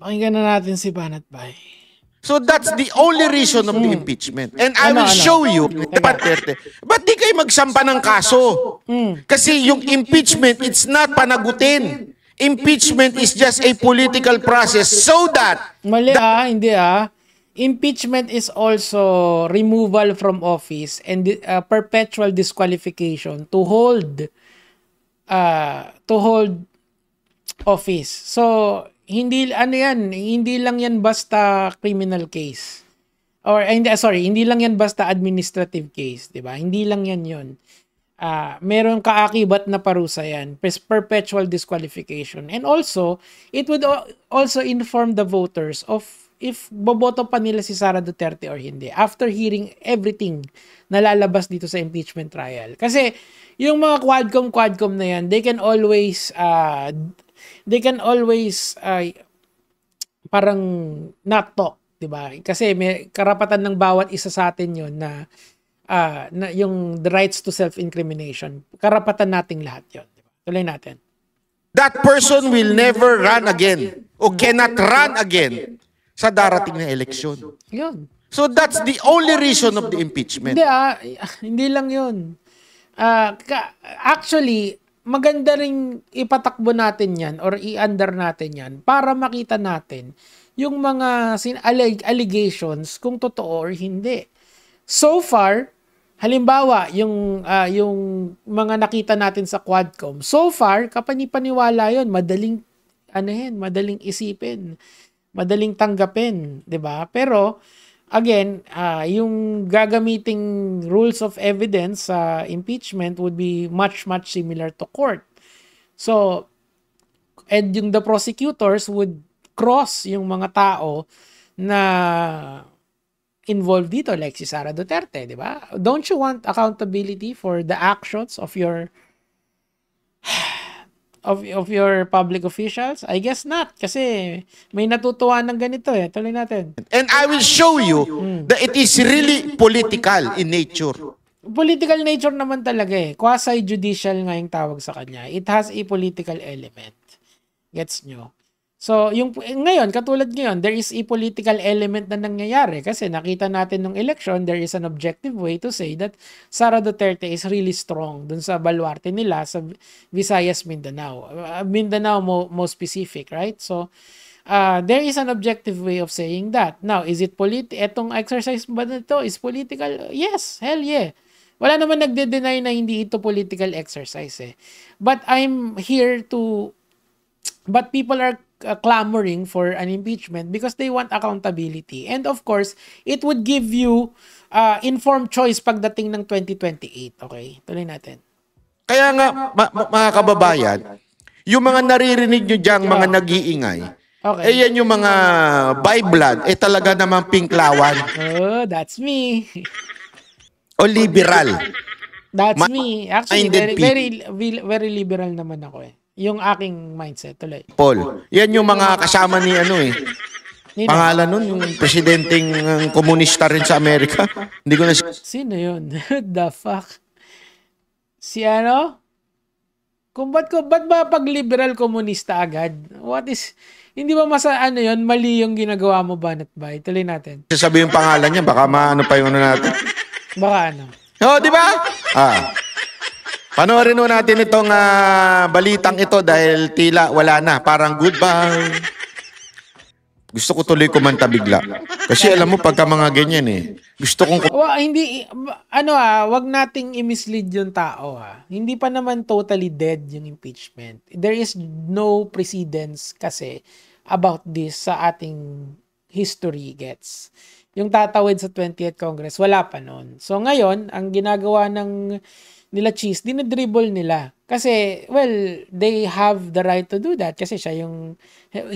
Pakinggan na natin si Banat Bay. So that's the only reason of the impeachment. And I will show you, ba't di kayo magsampa ng kaso? Kasi yung impeachment, it's not panagutin. Impeachment is just a political process so that... Mali hindi Impeachment is also removal from office and perpetual disqualification to hold office. So, hindi lang yan basta criminal case. Or hindi lang yan basta administrative case, 'di ba? Hindi lang yan 'yon. Meron kaakibat na parusa yan, perpetual disqualification. And also, it would also inform the voters of if boboto pa nila si Sara Duterte or hindi after hearing everything na lalabas dito sa impeachment trial. Kasi yung mga quadcom na yan, they can always parang not talk, 'di ba? Kasi may karapatan ng bawat isa sa atin 'yon na yung the rights to self-incrimination. Karapatan nating lahat 'yon, 'di ba? Tuloy natin. That person will never run again o cannot run again sa darating na eleksyon. Yun. So that's the only reason of the impeachment. Hindi lang 'yun. Actually, maganda ring ipatakbo natin 'yan or i-under natin 'yan para makita natin yung mga allegations kung totoo or hindi. So far, halimbawa, yung mga nakita natin sa Quadcom, so far, kapani-paniwala 'yon, madaling isipin, madaling tanggapin, 'di ba? Pero again, yung gagamiting rules of evidence sa impeachment would be much similar to court. So, and the prosecutors would cross yung mga tao na involved dito, like si Sara Duterte, di ba? Don't you want accountability for the actions of your public officials? I guess not, kasi may natutuwa ng ganito eh. Tuloy natin. And I will show you that it is really political in nature. Political nature naman talaga eh. Quasi-judicial nga yung tawag sa kanya. It has a political element. Gets nyo? So, ngayon, katulad ngayon, there is a political element na nangyayari kasi nakita natin nung election, there is an objective way to say that Sara Duterte is really strong dun sa baluarte nila sa Visayas, Mindanao. Mindanao mo specific, right? So, there is an objective way of saying that. Now, is it etong exercise ba nito is political? Yes, hell yeah. Wala naman nagde-deny na hindi ito political exercise eh. But people are clamoring for an impeachment because they want accountability. And of course, it would give you informed choice pagdating ng 2028. Okay? Tuloy natin. Kaya nga, mga kababayan, yung mga naririnig nyo diyang mga nag-iingay, yan yung mga by blood, talaga namang pinklawan. Oh, that's me. O liberal. That's me. Actually, very liberal naman ako eh. Yung aking mindset, tuloy. Paul, yan yung mga kasama ni pangalan nun, yung presidenteng komunista rin sa Amerika. Hindi ko na... Sino yun? The fuck? Si ba't ba pag liberal komunista agad? Hindi ba yun, mali yung ginagawa mo, Banat Bay? Tuloy natin. Sasabihin yung pangalan niya, baka maano pa yung natin. Baka di ba? Panoorin natin itong balitang ito dahil tila wala na. Parang goodbye. Gusto ko tuloy kumanta bigla. Kasi alam mo, pagka mga ganyan gusto kong... wag nating i-mislead yung tao Hindi pa naman totally dead yung impeachment. There is no precedence kasi about this sa ating history gets. Yung tatawid sa 20th Congress, wala pa nun. So ngayon, ang ginagawa nila Cheese, dinidribble nila. Kasi, they have the right to do that kasi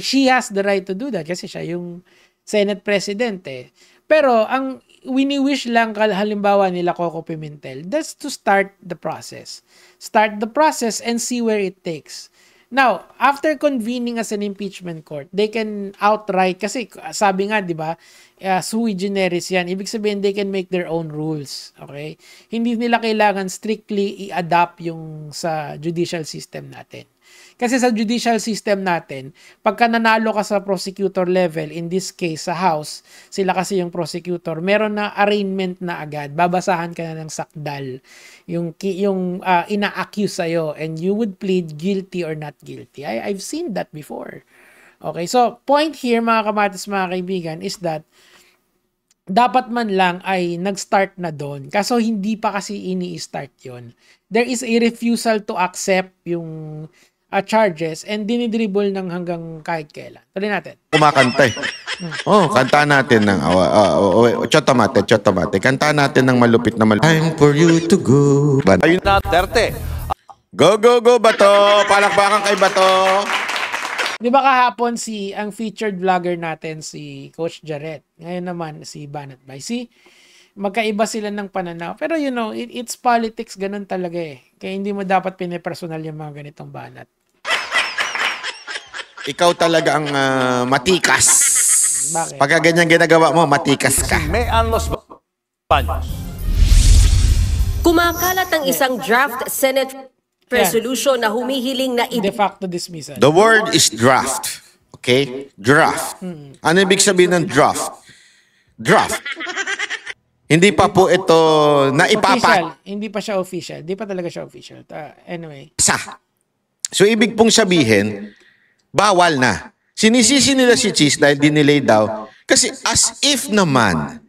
she has the right to do that kasi siya yung Senate President eh. Pero, ang wini-wish lang halimbawa nila Coco Pimentel, that's to start the process. Start the process and see where it takes. Now, after convening as an impeachment court, they can outright, kasi sabi nga, di ba, sui generis yan. Ibig sabihin, they can make their own rules. Okay? Hindi nila kailangan strictly i-adapt yung sa judicial system natin. Kasi sa judicial system natin, pagka nanalo ka sa prosecutor level, in this case sa House, sila kasi yung prosecutor, meron na arraignment na agad. Babasahan ka na ng sakdal yung ina-accuse sa'yo and you would plead guilty or not guilty. I've seen that before. Okay, so point here mga kamatis, mga kaibigan, is that dapat man lang ay nag-start na doon. Kaso hindi pa kasi ini-start yon. There is a refusal to accept yung charges and dinidribble ng hanggang kahit kailan. Tuloy natin. Kumakanta eh. Kanta natin ng chotomate. Kanta natin ng malupit na Time for you to go. Ayun na, 30. Go, Bato. Palakpakan kay Bato. Di ba kahapon ang featured vlogger natin si Coach Jarrett. Ngayon naman si Banat Bay. Magkaiba sila ng pananaw. Pero you know, it's politics, ganun talaga eh. Kaya hindi mo dapat pinipersonal yung mga ganitong banat. Ikaw talaga ang matikas. Bakit? Pagka ganyan ginagawa mo, matikas ka. Kumakalat ang isang draft Senate resolution na humihiling na de facto dismissal. The word is draft. Okay? Draft. Ano ibig sabihin ng draft? Draft. Hindi pa po ito naipapat. Hindi pa siya official. Hindi pa talaga siya official. Anyway. So, ibig pong sabihin, bawal na. Sinisisi nila si Cheese dahil dinelay daw. Kasi as if naman,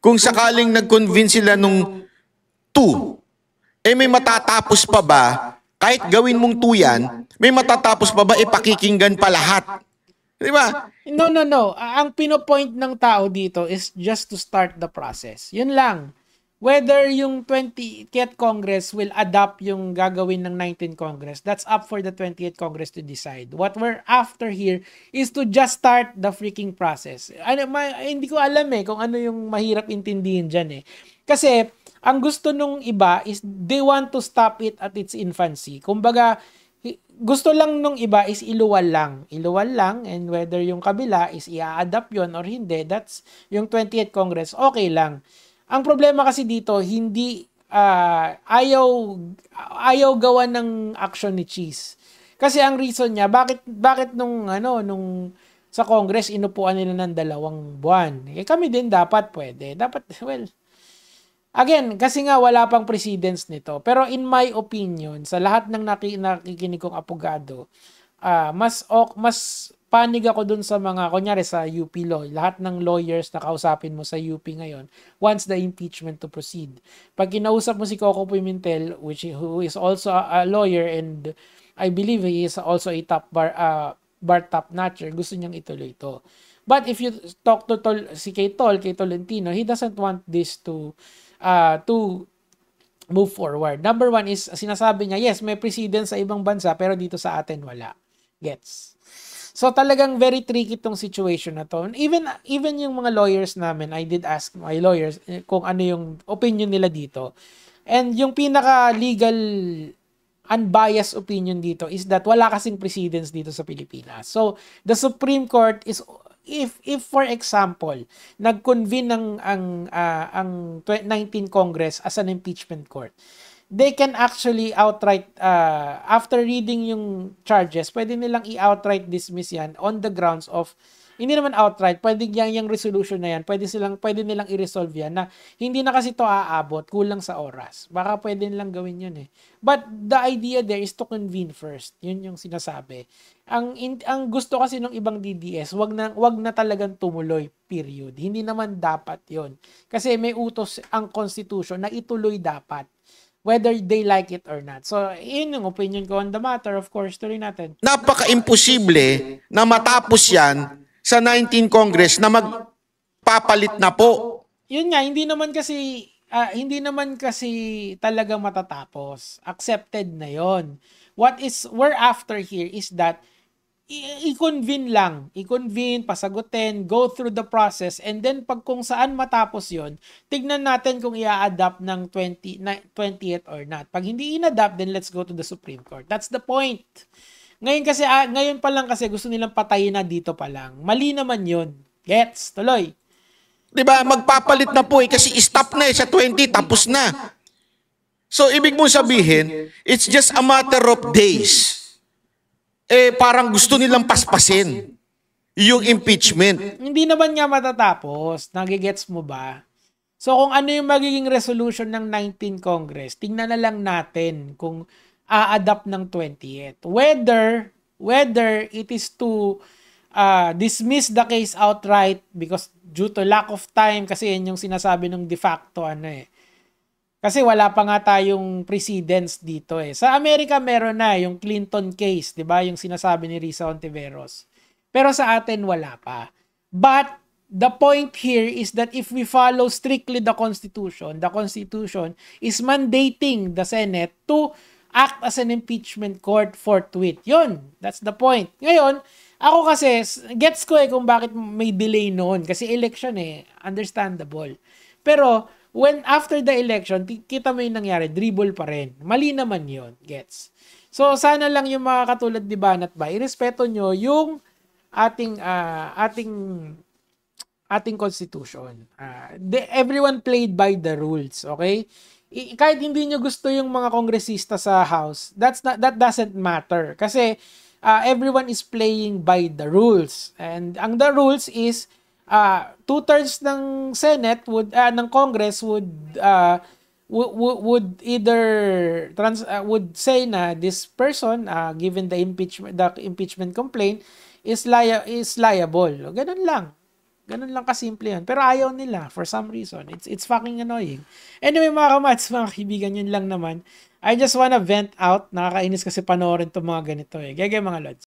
kung sakaling nag-convince sila nung 2, may matatapos pa ba? Kahit gawin mong 2 yan, may matatapos pa ba? Pakikinggan pa lahat. Di ba? No. Ang pinopoint ng tao dito is just to start the process. Yun lang. Whether yung 20th Congress will adopt yung gagawin ng 19th Congress, that's up for the 20th Congress to decide. What we're after here is to just start the freaking process. Hindi ko alam kung ano yung mahirap intindihin dyan eh. Kasi, ang gusto nung iba is they want to stop it at its infancy. Kumbaga, gusto lang nung iba is iluwal lang. Iluwal lang, and whether yung kabila is i-adapt yon or hindi, that's yung 20th Congress, okay lang. Ang problema kasi dito, hindi ayaw gawa ng action ni Cheese. Kasi ang reason niya, bakit nung sa Congress inupuan nila ng 2 buwan. Kami din dapat pwede. Again, kasi nga wala pang precedence nito. Pero in my opinion, sa lahat ng nakikinig kong abogado, mas panig ako dun sa mga, kunyari sa UP Law, lahat ng lawyers na kausapin mo sa UP ngayon, wants the impeachment to proceed. Pag kinausap mo si Coco Pimentel, who is also a lawyer and I believe he is also a top bar top notcher, gusto niyang ituloy ito. But if you talk to kay Tolentino, he doesn't want this to move forward. Number 1 is, sinasabi niya, yes, may precedence sa ibang bansa, pero dito sa atin wala. Gets? So talagang very tricky tong situation na to. Even yung mga lawyers namin, I did ask my lawyers kung ano yung opinion nila dito. And yung pinaka-legal unbiased opinion dito is that wala kasing precedence dito sa Pilipinas. So the Supreme Court is, if for example, nag-convene ang 19th Congress as an impeachment court, they can actually outright, after reading yung charges, pwede nilang i-outright dismiss yan on the grounds of, hindi naman outright, pwede yung resolution na yan, pwede nilang i-resolve yan na hindi na kasi to aabot, kulang sa oras. Baka pwede nilang gawin yun eh. But the idea there is to convene first. Yun yung sinasabi. Ang gusto kasi ng ibang DDS, wag na talagang tumuloy, period. Hindi naman dapat yon. Kasi may utos ang Constitution na ituloy dapat, whether they like it or not. So, yun yung opinion ko on the matter. Of course, tuloy natin. Napaka-imposible na matapos yan sa 19th Congress na magpapalit na po. Yun nga, hindi naman kasi talaga matatapos. Accepted na yon. What we're after here is that i-convene lang. I-convene, pasagutin, go through the process, and then pag kung saan matapos yon, tignan natin kung i-adapt ng 20th or not. Pag hindi in-adapt, then let's go to the Supreme Court. That's the point. Ngayon pa lang kasi gusto nilang patayin na dito pa lang. Mali naman yun. Gets? Tuloy. Diba? Magpapalit na po kasi stop na sa 20, tapos na. So, ibig mong sabihin, it's just a matter of days. parang gusto nilang paspasin yung impeachment. Hindi naman nga matatapos. Nagigets mo ba? So kung ano yung magiging resolution ng 19 Congress, tingnan na lang natin kung a-adapt ng 20th. Whether it is to dismiss the case outright because due to lack of time, kasi yun yung sinasabi ng de facto Kasi wala pa nga tayong precedents dito Sa Amerika meron na yung Clinton case, 'di ba? Yung sinasabi ni Risa Hontiveros. Pero sa atin wala pa. But the point here is that if we follow strictly the Constitution is mandating the Senate to act as an impeachment court forthwith. Yun, that's the point. Ngayon, ako kasi, gets ko kung bakit may delay noon. Kasi election understandable. Pero, when after the election, kita mo yung nangyari, dribble pa rin. Mali naman yun, gets. So, sana lang yung mga katulad ni Banat ba, irespeto nyo yung ating constitution. Everyone played by the rules, okay? Kahit hindi nyo gusto yung mga kongresista sa House, that doesn't matter. Kasi everyone is playing by the rules. And ang the rules is 2/3 ng Senate ng Congress would either would say na this person given the impeachment complaint is liable. Ganun lang kasimple yan. Pero ayaw nila for some reason. It's fucking annoying. Anyway, mga kamats, mga kaibigan, yun lang naman. I just wanna vent out. Nakakainis kasi panoorin itong mga ganito Gaya mga lods.